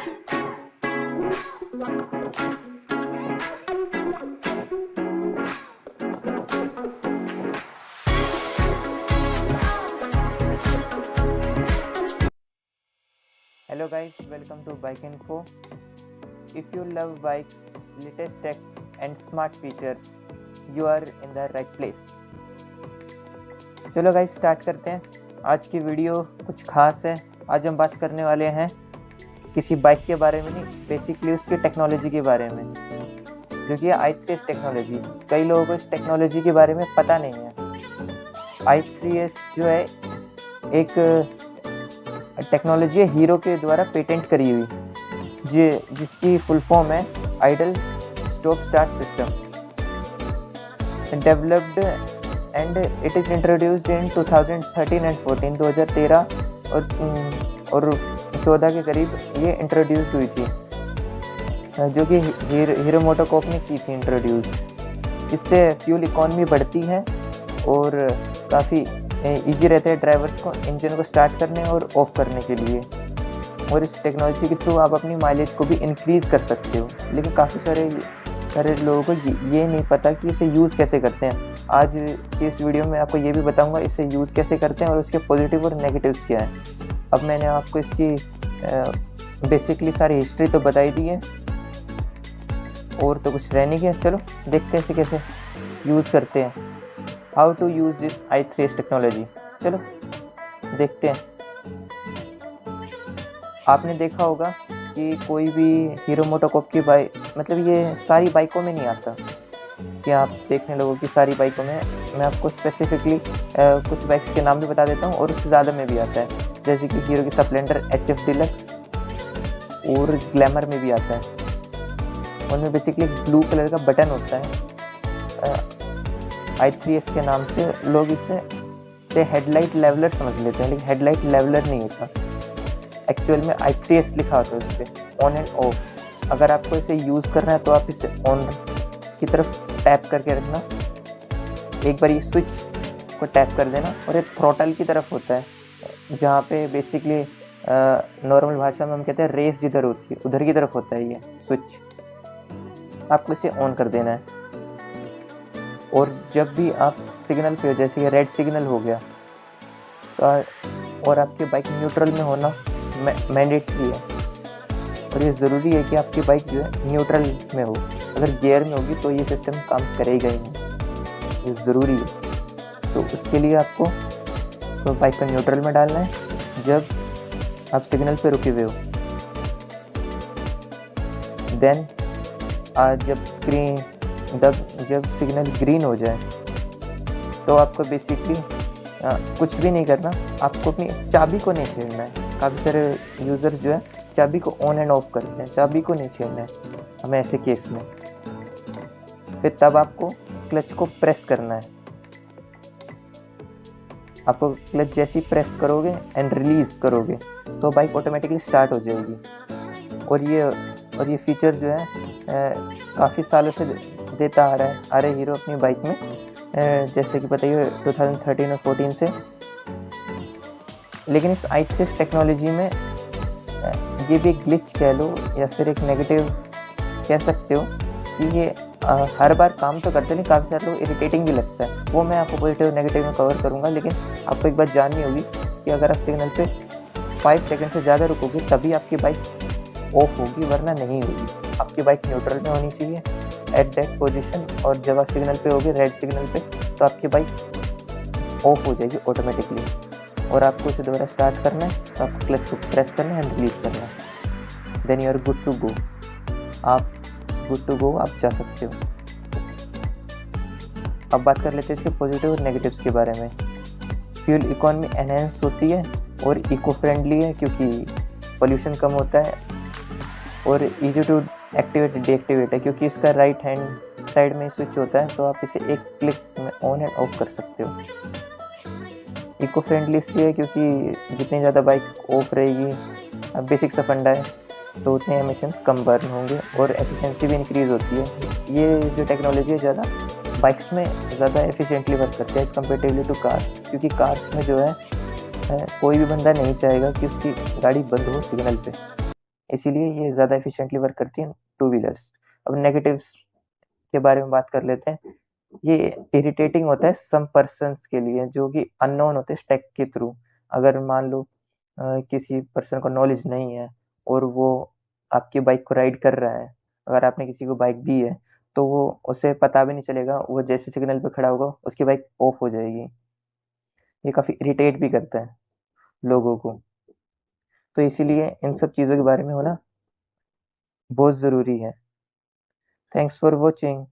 Hello guys, welcome to Bike Info. If you love bikes, latest tech and smart features, you are in the right place. चलो guys start करते हैं। आज की video कुछ खास है। आज हम बात करने वाले हैं किसी बाइक के बारे में नहीं, बेसिकली उसकी टेक्नोलॉजी के बारे में, जो कि है i3s टेक्नोलॉजी। कई लोगों को इस टेक्नोलॉजी के बारे में पता नहीं है। i3s जो है एक टेक्नोलॉजी है हीरो के द्वारा पेटेंट करी हुई, जिसकी फुल फॉर्म है idle stop start system, developed and it is introduced in 2013 and 14 2013 और 14 के करीब ये इंट्रोड्यूस हुई थी, जो कि हीरो मोटोकॉर्प ने की थी इंट्रोड्यूस। इससे फ्यूल इकॉनमी बढ़ती है और काफ़ी इजी रहता है ड्राइवर्स को इंजन को स्टार्ट करने और ऑफ करने के लिए। और इस टेक्नोलॉजी के थ्रू आप अपनी माइलेज को भी इंक्रीज़ कर सकते हो। लेकिन काफ़ी सारे लोगों को ये नहीं पता कि इसे यूज़ कैसे करते हैं। आज की इस वीडियो में आपको ये भी बताऊंगा इसे यूज़ कैसे करते हैं और उसके पॉजिटिव और नेगेटिव्स क्या है। अब मैंने आपको इसकी बेसिकली सारी हिस्ट्री तो बताई दी है और तो कुछ रह नहीं गया। चलो देखते हैं इसे कैसे यूज़ करते हैं। How to use this i3s technology, चलो देखते हैं। आपने देखा होगा कि कोई भी हीरो मोटोकॉर्प की बाइक, मतलब ये सारी बाइकों में नहीं आता कि आप देखने लोगों की सारी बाइकों में। मैं आपको स्पेसिफिकली कुछ बाइक्स के नाम भी बता देता हूँ और उससे ज़्यादा में भी आता है, जैसे कि हीरो की स्प्लेंडर HF डिलक्स और ग्लैमर में भी आता है। उनमें बेसिकली ब्लू कलर का बटन होता है। i3s के नाम से लोग इसे हेडलाइट लेवलर समझ लेते हैं, लेकिन हेडलाइट लेवलर नहीं होता। एक्चुअल में i3s लिखा होता है उस पर, ऑन एंड ऑफ। अगर आपको इसे यूज़ करना है तो आप इसे ऑन की तरफ टैप करके रखना, एक बार ये स्विच को टैप कर देना, और एक थ्रॉटल की तरफ होता है जहाँ पे बेसिकली नॉर्मल भाषा में हम कहते हैं रेस जिधर होती है उधर की तरफ होता है ये स्विच। आपको इसे ऑन कर देना है और जब भी आप सिग्नल पे हो, जैसे ये रेड सिग्नल हो गया तो और आपकी बाइक न्यूट्रल में होना मैंडेटरी है। और ये ज़रूरी है कि आपकी बाइक जो है न्यूट्रल में हो। अगर गियर में होगी तो ये सिस्टम काम करेगा ही नहीं, ये ज़रूरी है। तो उसके लिए आपको तो बाइक को न्यूट्रल में डालना है जब आप सिग्नल पे रुके हुए हो। देन जब सिग्नल ग्रीन हो जाए तो आपको बेसिकली कुछ भी नहीं करना, आपको अपनी चाबी को नहीं छेड़ना है। काफ़ी सारे यूज़र जो है चाबी को ऑन एंड ऑफ करते हैं, चाबी को नहीं छेड़ना है हमें ऐसे केस में। फिर तब आपको क्लच को प्रेस करना है। आपको क्लच जैसे ही प्रेस करोगे एंड रिलीज़ करोगे तो बाइक ऑटोमेटिकली स्टार्ट हो जाएगी। और ये फीचर जो है काफ़ी सालों से देता आ रहा है हीरो अपनी बाइक में, जैसे कि बताइए 2013 और 14 से। लेकिन इस i3s टेक्नोलॉजी में ये भी एक ग्लिच कह लो या फिर एक नेगेटिव कह सकते हो कि ये हर बार काम तो करते नहीं, काफ़ी सारे लोग इरिटेटिंग भी लगता है। वो मैं आपको पॉजिटिव नेगेटिव में कवर करूँगा। लेकिन आपको एक बात जाननी होगी कि अगर आप सिग्नल पे 5 सेकंड से ज़्यादा रुकोगे तभी आपकी बाइक ऑफ होगी, वरना नहीं होगी। आपकी बाइक न्यूट्रल में होनी चाहिए एट दैट पोजीशन, और जब आप सिग्नल पे होगी रेड सिग्नल पे तो आपकी बाइक ऑफ हो जाएगी ऑटोमेटिकली। और आपको इसे दोबारा स्टार्ट करना है तो आपको क्लच को प्रेस करना है एंड रिलीज करना है। Then you are good to go. आप गुड टू गो, आप जा सकते हो। अब बात कर लेते हैं इसके पॉजिटिव और नेगेटिव्स के बारे में। फ्यूल इकॉनमी एनहेंस होती है और इको फ्रेंडली है क्योंकि पोल्यूशन कम होता है, और ईजी टू एक्टिवेट डीएक्टिवेट है क्योंकि इसका राइट हैंड साइड में स्विच होता है, तो आप इसे एक क्लिक में ऑन एंड ऑफ कर सकते हो। इको फ्रेंडली इसलिए है क्योंकि जितनी ज़्यादा बाइक ऑफ रहेगी, बेसिक सा फंडा है, तो उतने एमिशंस कम बर्न होंगे और एफिशिएंसी भी इंक्रीज़ होती है। ये जो टेक्नोलॉजी है ज़्यादा बाइक्स में ज़्यादा एफिशिएंटली वर्क करती है कंपेरेटिवली टू कार, क्योंकि कार्स में जो है कोई भी बंदा नहीं चाहेगा कि उसकी गाड़ी बंद हो सिग्नल पे। इसीलिए ये ज़्यादा एफिशिएंटली वर्क करती हैं टू व्हीलर्स। अब नेगेटिव्स के बारे में बात कर लेते हैं। ये इरिटेटिंग होता है सम पर्सन्स के लिए जो कि अननोन होते हैं टेक के थ्रू। अगर मान लो किसी पर्सन को नॉलेज नहीं है और वो आपकी बाइक को राइड कर रहा है, अगर आपने किसी को बाइक दी है तो वो उसे पता भी नहीं चलेगा, वो जैसे सिग्नल पे खड़ा होगा उसकी बाइक ऑफ हो जाएगी। ये काफ़ी इरिटेट भी करता है लोगों को। तो इसीलिए इन सब चीज़ों के बारे में होना बहुत ज़रूरी है। Thanks for watching.